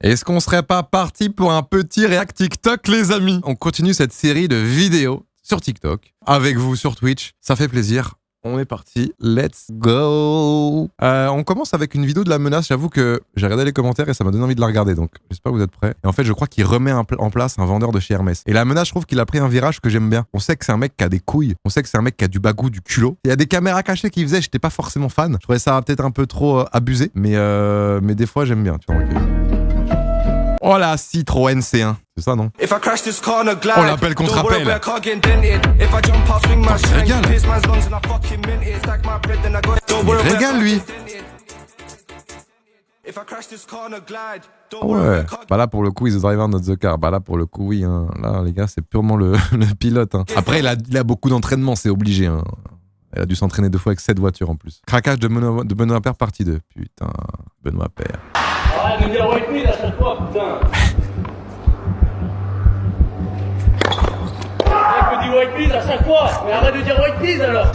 Est-ce qu'on serait pas parti pour un petit React TikTok, les amis? On continue cette série de vidéos sur TikTok, avec vous sur Twitch. Ça fait plaisir. On est parti. Let's go. On commence avec une vidéo de la menace. J'avoue que j'ai regardé les commentaires et ça m'a donné envie de la regarder. Donc, j'espère que vous êtes prêts. Et en fait, je crois qu'il remet en place un vendeur de chez Hermès. Et la menace, je trouve qu'il a pris un virage que j'aime bien. On sait que c'est un mec qui a des couilles. On sait que c'est un mec qui a du bagou, du culot. Il y a des caméras cachées qu'il faisait. J'étais pas forcément fan. Je trouvais ça peut-être un peu trop abusé. Mais des fois, j'aime bien. Tu vois, okay. Oh la Citroën C1. C'est ça, non? On l'appelle contre appel. Il régale, lui. Ouais. Bah là, pour le coup, he's the driver, not the car. Bah là, pour le coup, oui. Hein. Là, les gars, c'est purement le pilote. Hein. Après, il a beaucoup d'entraînement, c'est obligé. Hein. Elle a dû s'entraîner 2 fois avec 7 voitures en plus. Craquage de Benoît Père, partie 2. Putain, Benoît Père. Arrête de dire white meat à chaque fois, putain. Arrête de dire white meat à chaque fois. Mais arrête de dire white meat alors.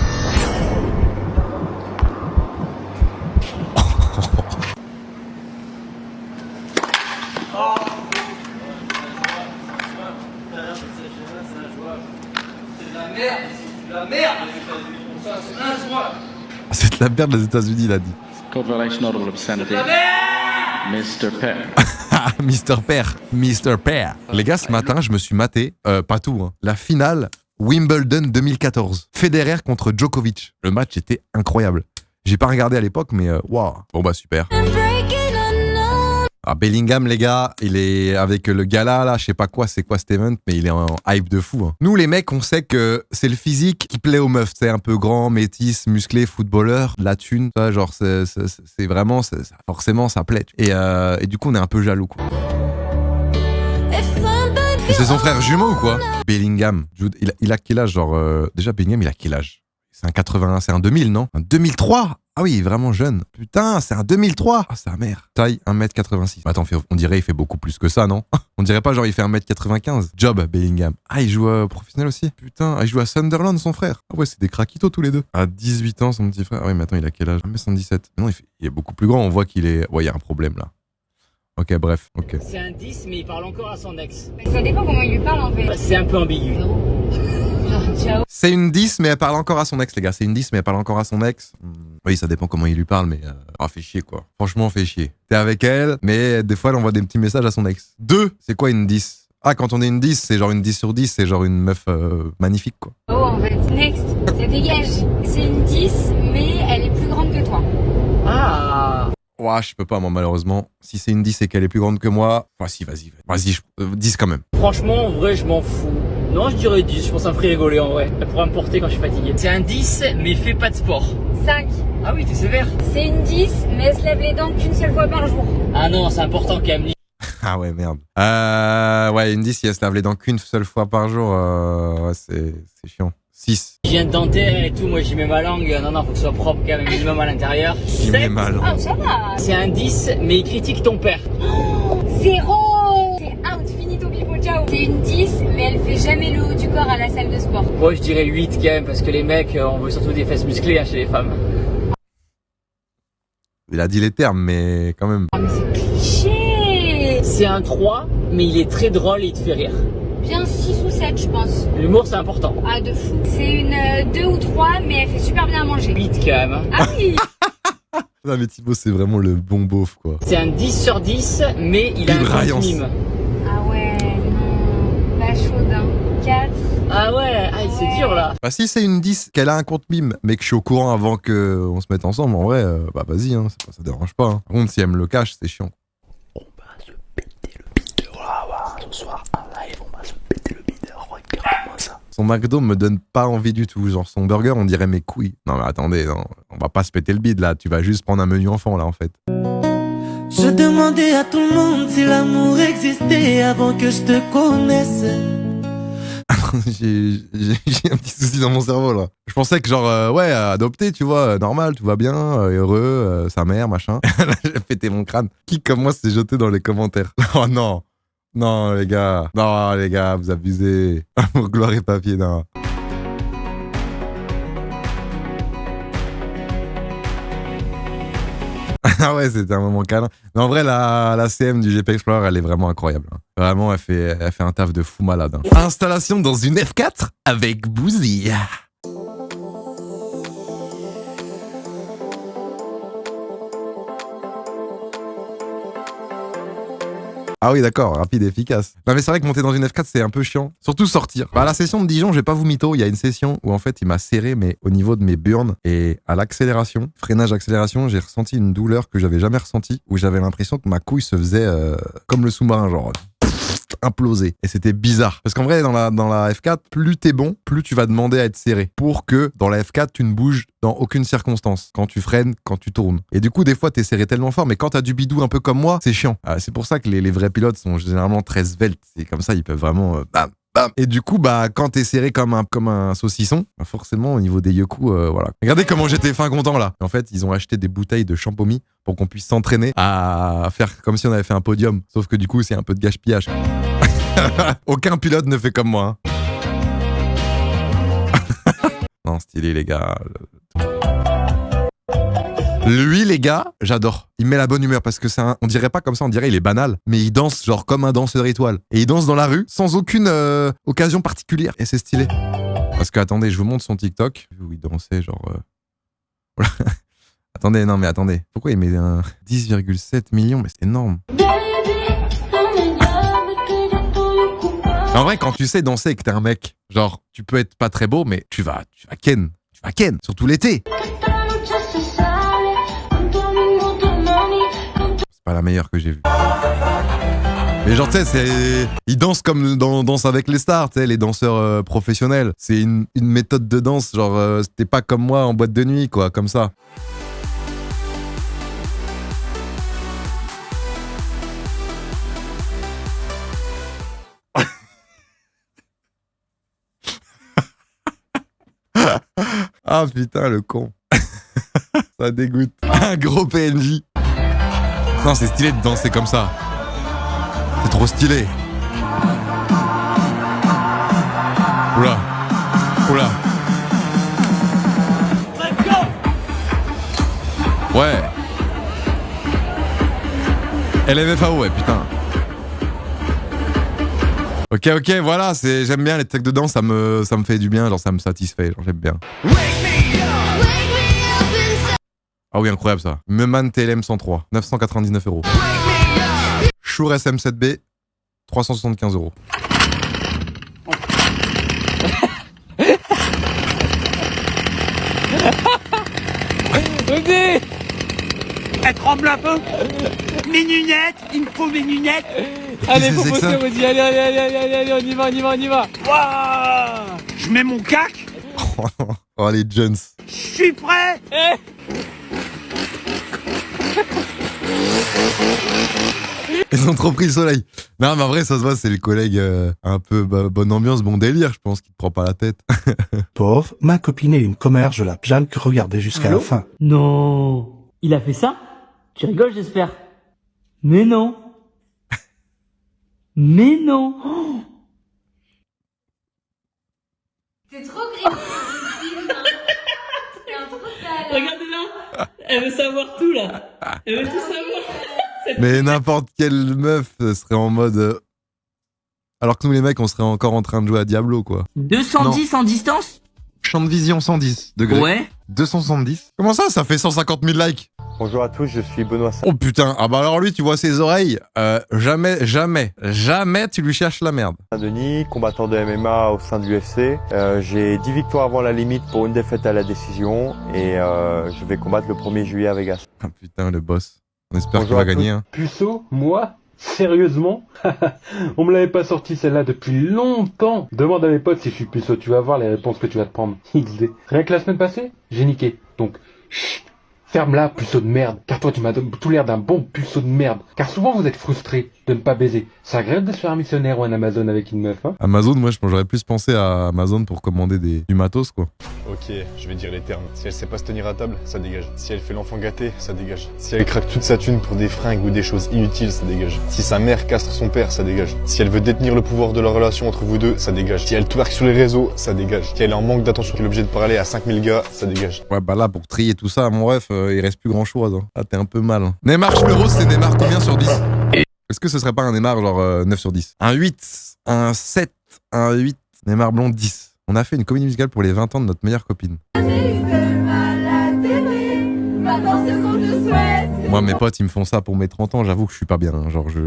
La merde. C'est de la merde les États-Unis, il a dit. Code violation notable obscenity. Mr. Père. Mr. Père. Les gars, ce matin, je me suis maté, pas tout, hein, la finale Wimbledon 2014. Federer contre Djokovic. Le match était incroyable. J'ai pas regardé à l'époque, mais waouh. Bon bah super. Ah, Bellingham, les gars, il est avec le gala, là, je sais pas quoi, c'est quoi cet event, mais il est en hype de fou. Hein. Nous, les mecs, on sait que c'est le physique qui plaît aux meufs. C'est un peu grand, métis, musclé, footballeur, de la thune. Ça, genre, c'est vraiment, forcément, ça plaît. Et du coup, on est un peu jaloux, quoi. Et c'est son frère jumeau ou quoi? Bellingham, il a quel âge? Genre, déjà, Bellingham, il a quel âge? C'est un 81, c'est un 2000, non? Un 2003? Ah oui, vraiment jeune. Putain, c'est un 2003. Ah, sa mère. Taille 1m86. Attends, on dirait il fait beaucoup plus que ça, non? On dirait pas genre il fait 1m95. Job, Bellingham. Ah, il joue professionnel aussi. Putain, il joue à Sunderland, son frère. Ah ouais, c'est des craquitos tous les deux. À 18 ans, son petit frère. Ah oui, mais attends, il a quel âge? 1m77. Non, il est beaucoup plus grand. On voit qu'il est... Ouais, il y a un problème là. Ok, bref, ok. C'est un 10, mais il parle encore à son ex. Ça dépend comment il lui parle en fait. Bah, c'est un peu ambigu. Ciao. C'est une 10, mais elle parle encore à son ex, les gars. C'est une 10, mais elle parle encore à son ex. Oui, ça dépend comment il lui parle, mais... fait chier, quoi. Franchement, fait chier. T'es avec elle, mais des fois, elle envoie des petits messages à son ex. 2, c'est quoi une 10? Ah, quand on est une 10, c'est genre une 10 sur 10, c'est genre une meuf magnifique, quoi. Oh, en fait, next, ça dégage. C'est une 10, mais elle est plus grande que toi. Ah. Ouah, je peux pas, moi, malheureusement. Si c'est une 10 et qu'elle est plus grande que moi... Ah, si, vas-y, 10 quand même. Franchement, en vrai, je m'en fous. Non, je dirais 10, je pense que ça me ferait rigoler en vrai. Elle pourra me porter quand je suis fatigué. C'est un 10, mais fait pas de sport. 5. Ah oui, t'es sévère. C'est une 10, mais elle se lève les dents qu'une seule fois par jour. Ah non, c'est important quand même. Ah ouais, merde. Ouais, une 10, si elle se lave les dents qu'une seule fois par jour, ouais, c'est chiant. 6. Je viens de dentaire et tout, moi j'y mets ma langue. Non, faut que ce soit propre quand même, minimum à l'intérieur. J'y mets ma langue. Ah, ça va. C'est un 10, mais il critique ton père. 0. C'est out, finito pipo, ciao. C'est une 10, mais elle fait jamais le haut du corps à la salle de sport. Moi je dirais 8 quand même, parce que les mecs, on veut surtout des fesses musclées hein, chez les femmes. Il a dit les termes, mais quand même. Ah, mais c'est cliché. C'est un 3, mais il est très drôle et il te fait rire. Bien 6 ou 7, je pense. L'humour c'est important. Ah, de fou. C'est une 2 ou 3, mais elle fait super bien à manger. 8 quand même. Hein. Ah oui. Non mais Thibaut, c'est vraiment le bon beauf, quoi. C'est un 10 sur 10, mais il a Bill un Ryans. compte mime. Ah ouais, non. Pas chaude, hein. 4. Ah ouais, c'est dur là. Bah si c'est une 10, qu'elle a un compte mime, mais que je suis au courant avant qu'on se mette ensemble, en vrai, bah vas-y, hein, ça dérange pas. Hein. Par contre, si elle me le cache, c'est chiant. On va se péter le bide. Ce soir, en live, on va se péter le bide. Regarde-moi ça. Son McDo me donne pas envie du tout. Genre son burger, on dirait mes couilles. Non mais attendez, non, on va pas se péter le bide là. Tu vas juste prendre un menu enfant là en fait. Je demandais à tout le monde si l'amour existait avant que je te connaisse. J'ai un petit souci dans mon cerveau là. Je pensais que genre ouais, adopté, tu vois, normal, tout va bien, heureux, sa mère, machin. J'ai pété mon crâne. Qui comme moi s'est jeté dans les commentaires? Oh non. Non les gars, vous abusez. Amour, gloire et papier, non. Ah ouais, c'était un moment câlin. Mais en vrai, la CM du GP Explorer, elle est vraiment incroyable. Hein. Vraiment, elle fait un taf de fou malade. Hein. Installation dans une F4 avec Boozy. Ah oui, d'accord, rapide et efficace. Non mais c'est vrai que monter dans une F4, c'est un peu chiant. Surtout sortir. Bah, à la session de Dijon, je vais pas vous mytho, il y a une session où en fait, il m'a serré mais au niveau de mes burns et à l'accélération, freinage-accélération, j'ai ressenti une douleur que j'avais jamais ressentie, où j'avais l'impression que ma couille se faisait comme le sous-marin, genre implosé. Et c'était bizarre. Parce qu'en vrai, dans la F4, plus t'es bon, plus tu vas demander à être serré. Pour que dans la F4, tu ne bouges dans aucune circonstance. Quand tu freines, quand tu tournes. Et du coup, des fois, t'es serré tellement fort, mais quand t'as du bidou un peu comme moi, c'est chiant. C'est pour ça que les vrais pilotes sont généralement très sveltes. C'est comme ça, ils peuvent vraiment... bam, bam. Et du coup, bah, quand t'es serré comme un saucisson, bah forcément, au niveau des yoku, voilà. Regardez comment j'étais fin content, là. En fait, ils ont acheté des bouteilles de champomy pour qu'on puisse s'entraîner à faire comme si on avait fait un podium. Sauf que du coup, c'est un peu de gaspillage. Aucun pilote ne fait comme moi. Hein. Non, stylé, les gars. Lui, les gars, j'adore. Il met la bonne humeur parce que on dirait pas comme ça, on dirait il est banal, mais il danse genre comme un danseur étoile. Et il danse dans la rue sans aucune occasion particulière. Et c'est stylé. Parce que, attendez, je vous montre son TikTok où il dansait genre... Attendez, non mais attendez. Pourquoi il met un 10,7 millions? Mais c'est énorme. En vrai, quand tu sais danser et que t'es un mec, genre, tu peux être pas très beau, mais tu vas ken. Tu vas ken, surtout l'été. C'est pas la meilleure que j'ai vue. Mais genre, tu sais, ils dansent comme dans Danse avec les stars, tu sais, les danseurs professionnels. C'est une méthode de danse, genre, t'es pas comme moi en boîte de nuit, quoi, comme ça. Ah putain, le con. Ça dégoûte. Un gros PNJ. Non, c'est stylé de danser comme ça. C'est trop stylé. Oula. Oula. Ouais. LMFAO, ouais, putain. Ok, voilà, j'aime bien les techs de danse, ça me fait du bien, genre ça me satisfait, genre j'aime bien. Ah oui, incroyable ça. Meumann TLM 103, 999 €. Shure SM7B, 375 €. Elle tremble un peu. Mes lunettes, il me faut mes lunettes. Allez, faut poster, Rudy. Allez, on y va. Waouh, je mets mon cac. Oh, les Jones. Je suis prêt. Ils ont trop pris le soleil. Non, mais en vrai, ça se voit, c'est le collègue un peu bonne ambiance, bon délire, je pense, qui te prend pas la tête. Pauvre, ma copine et une commère, je la bien que regarder jusqu'à la fin. Non. Il a fait ça? Tu rigoles, j'espère. Mais non. Mais non. Oh, C'est trop gris. C'est un trop sale. regardez-la. Elle veut savoir tout, là. Elle veut tout savoir. Mais n'importe quelle meuf serait en mode... Alors que nous, les mecs, on serait encore en train de jouer à Diablo, quoi. 210 en distance? Champ de vision 110 degrés. Ouais. 270. Comment ça fait 150 000 likes? Bonjour à tous, je suis Benoît. Oh putain, ah bah alors lui, tu vois ses oreilles, jamais tu lui cherches la merde. Denis, combattant de MMA au sein de l'UFC. J'ai 10 victoires avant la limite pour une défaite à la décision et je vais combattre le 1er juillet à Vegas. Ah putain, le boss. On espère qu'il va gagner. Hein. Puceau, moi? Sérieusement? On me l'avait pas sorti celle-là depuis longtemps. Demande à mes potes si je suis puceau, tu vas voir les réponses que tu vas te prendre. XD. Rien que la semaine passée, j'ai niqué. Donc, chut, ferme-la, puceau de merde. Car toi, tu m'as tout l'air d'un bon puceau de merde. Car souvent, vous êtes frustré de ne pas baiser. C'est agréable de se faire un missionnaire ou un Amazon avec une meuf, hein? Amazon, moi, j'aurais plus pensé à Amazon pour commander du matos, quoi. Ok, je vais dire les termes. Si elle sait pas se tenir à table, ça dégage. Si elle fait l'enfant gâté, ça dégage. Si elle craque toute sa thune pour des fringues ou des choses inutiles, ça dégage. Si sa mère castre son père, ça dégage. Si elle veut détenir le pouvoir de la relation entre vous deux, ça dégage. Si elle twerk sur les réseaux, ça dégage. Si elle est en manque d'attention, qu'elle est obligée de parler à 5000 gars, ça dégage. Ouais, bah là, pour trier tout ça, mon ref, il reste plus grand chose. Hein. Ah, t'es un peu mal. Hein. Neymar, cheveux roses, c'est Neymar combien sur 10? Est-ce que ce serait pas un Neymar genre 9 sur 10? Un 8, un 7, un 8, Neymar blond 10. On a fait une comédie musicale pour les 20 ans de notre meilleure copine. Moi, mes potes, ils me font ça pour mes 30 ans, j'avoue que je suis pas bien. Hein. Genre, je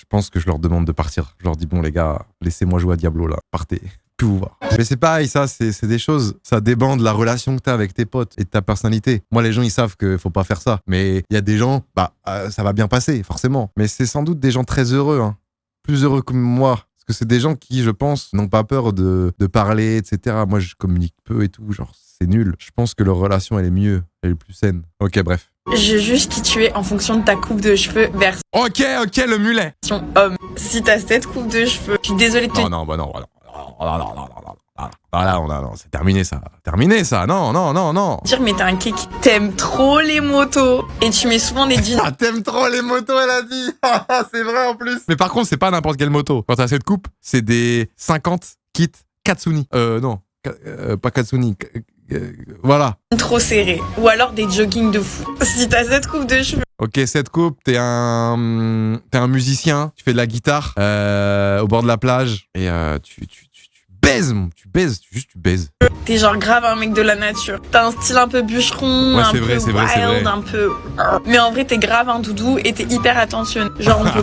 pense que je leur demande de partir. Je leur dis, bon les gars, laissez-moi jouer à Diablo là, partez. Plus vous voir. Mais c'est pareil, ça, c'est des choses, ça dépend de la relation que t'as avec tes potes et de ta personnalité. Moi, les gens, ils savent qu'il faut pas faire ça. Mais il y a des gens, ça va bien passer, forcément. Mais c'est sans doute des gens très heureux, hein. Plus heureux que moi. Parce que c'est des gens qui, je pense, n'ont pas peur de parler, etc. Moi, je communique peu et tout, genre, c'est nul. Je pense que leur relation, elle est mieux, elle est plus saine. Ok, bref. Je juge qui tu es en fonction de ta coupe de cheveux version Ok, le mulet. homme. Si t'as cette coupe de cheveux, je suis désolée de te dire. Non, c'est terminé ça. Terminé ça. Non. Dire, mais t'es un kick. T'aimes trop les motos. Et tu mets souvent des jeans. Ah, t'aimes trop les motos, elle a dit. C'est vrai en plus. Mais par contre, c'est pas n'importe quelle moto. Quand t'as cette coupe, c'est des 50 kits Katsuni. Non, pas Katsuni. Voilà. Trop serré. Ou alors des jogging de fou. Si t'as cette coupe de cheveux. Ok, cette coupe, t'es un musicien, tu fais de la guitare au bord de la plage et tu baises, tu baises. T'es genre grave un mec de la nature. T'as un style un peu bûcheron, ouais, un peu vrai, wild, un peu... Mais en vrai, t'es grave un doudou et t'es hyper attentionné. Genre, on peut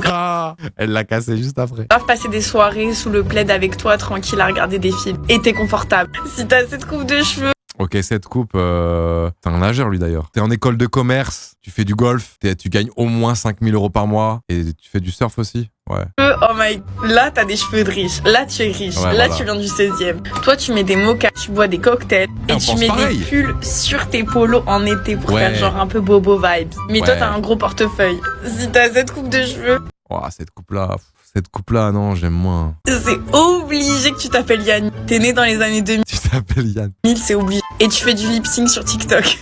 Elle l'a cassé juste après. grave passer des soirées sous le plaid avec toi, tranquille, à regarder des films. Et t'es confortable. Si t'as cette coupe de cheveux... Ok, cette coupe, t'es un nageur lui d'ailleurs. T'es en école de commerce, tu fais du golf, tu gagnes au moins 5000 € par mois et tu fais du surf aussi. Ouais. Oh my... Là, t'as des cheveux de riche. Là, tu es riche. Ouais, là, voilà. tu viens du 16e. Toi, tu mets des mochas, tu bois des cocktails et on tu pense mets pareil. des pulls sur tes polos en été pour Ouais. faire genre un peu bobo vibes. Mais toi, Ouais. t'as un gros portefeuille. Si t'as cette coupe de cheveux... Oh, cette coupe-là, non, j'aime moins. C'est obligé que tu t'appelles Yann. T'es né dans les années 2000, Tu t'appelles Yann. c'est obligé. Et tu fais du lip sync sur TikTok.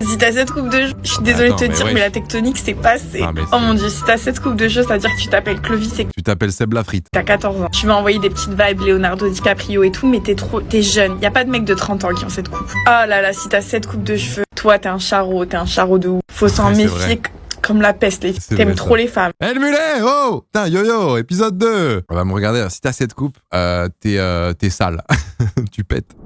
Si t'as cette coupe de cheveux, je suis désolée de te Attends, mais dire, ouais. mais la tectonique, c'est passé. Ah, mais Oh c'est- mon dieu, si t'as cette coupe de cheveux, ça veut dire que tu t'appelles Clovis et que Tu t'appelles Seb Lafrite. t'as 14 ans. Tu vas envoyer des petites vibes Leonardo DiCaprio et tout, mais t'es jeune. Y a pas de mecs de 30 ans qui ont cette coupe. Oh là là, si t'as cette coupe de cheveux, toi, t'es un charreau de ouf. Faut s'en Ouais, c'est méfier vrai. comme la peste, les filles. C'est T'aimes vrai, trop ça. les femmes. Eh le mulet, oh putain, yo, épisode 2. On va me regarder, si t'as cette coupe, t'es sale. Tu pètes.